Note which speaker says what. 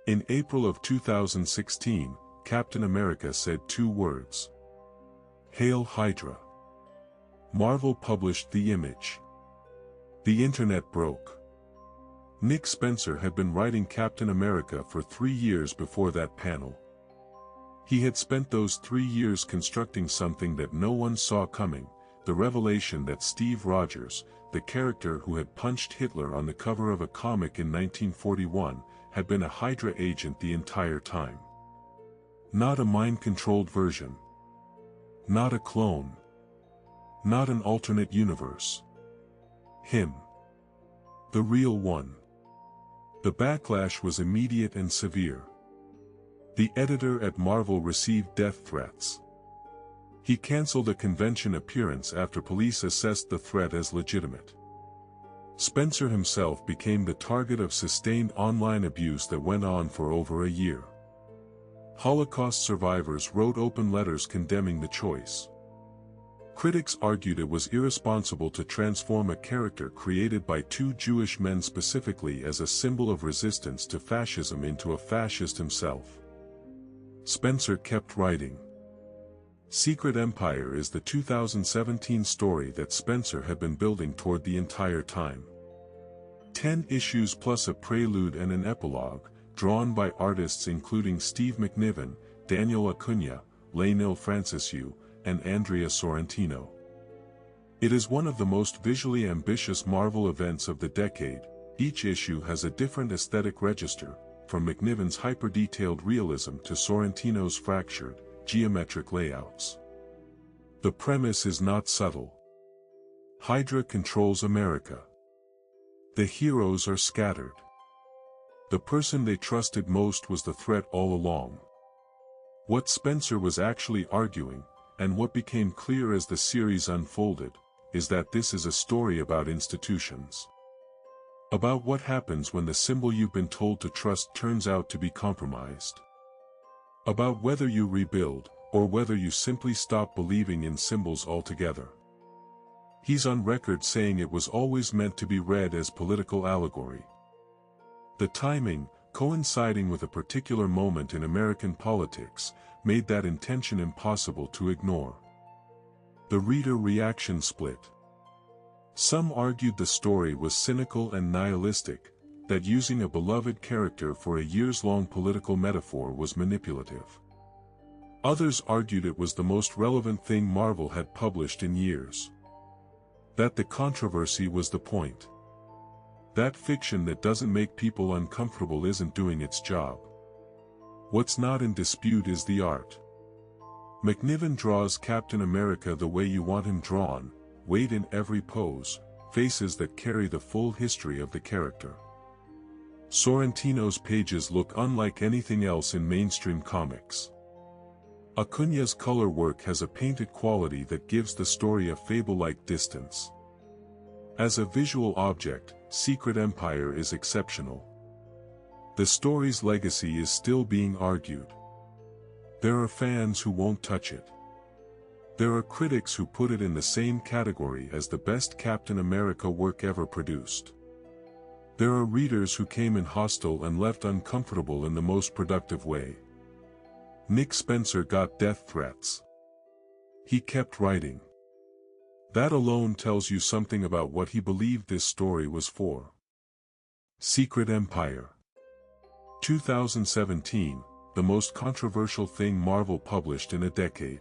Speaker 1: In April of 2016, Captain America said 2 words. Hail Hydra. Marvel published the image. The internet broke. Nick Spencer had been writing Captain America for 3 years before that panel. He had spent those 3 years constructing something that no one saw coming, the revelation that Steve Rogers, the character who had punched Hitler on the cover of a comic in 1941, had been a Hydra agent the entire time. Not a mind-controlled version. Not a clone. Not an alternate universe. Him. The real one. The backlash was immediate and severe. The editor at Marvel received death threats. He cancelled a convention appearance after police assessed the threat as legitimate. Spencer himself became the target of sustained online abuse that went on for over a year. Holocaust survivors wrote open letters condemning the choice. Critics argued it was irresponsible to transform a character created by 2 Jewish men specifically as a symbol of resistance to fascism into a fascist himself. Spencer kept writing. Secret Empire is the 2017 story that Spencer had been building toward the entire time. 10 issues plus a prelude and an epilogue, drawn by artists including Steve McNiven, Daniel Acuña, Leinil Franciscu, and Andrea Sorrentino. It is one of the most visually ambitious Marvel events of the decade. Each issue has a different aesthetic register, from McNiven's hyper-detailed realism to Sorrentino's fractured, geometric layouts. The premise is not subtle. Hydra controls America. The heroes are scattered. The person they trusted most was the threat all along. What Spencer was actually arguing, and what became clear as the series unfolded, is that this is a story about institutions. About what happens when the symbol you've been told to trust turns out to be compromised. About whether you rebuild, or whether you simply stop believing in symbols altogether. He's on record saying it was always meant to be read as political allegory. The timing, coinciding with a particular moment in American politics, made that intention impossible to ignore. The reader reaction split. Some argued the story was cynical and nihilistic, that using a beloved character for a years-long political metaphor was manipulative. Others argued it was the most relevant thing Marvel had published in years. That the controversy was the point. That fiction that doesn't make people uncomfortable isn't doing its job. What's not in dispute is the art. McNiven draws Captain America the way you want him drawn, weighed in every pose, faces that carry the full history of the character. Sorrentino's pages look unlike anything else in mainstream comics. Acuña's color work has a painted quality that gives the story a fable-like distance. As a visual object, Secret Empire is exceptional. The story's legacy is still being argued. There are fans who won't touch it. There are critics who put it in the same category as the best Captain America work ever produced. There are readers who came in hostile and left uncomfortable in the most productive way. Nick Spencer got death threats. He kept writing. That alone tells you something about what he believed this story was for. Secret Empire. 2017, the most controversial thing Marvel published in a decade.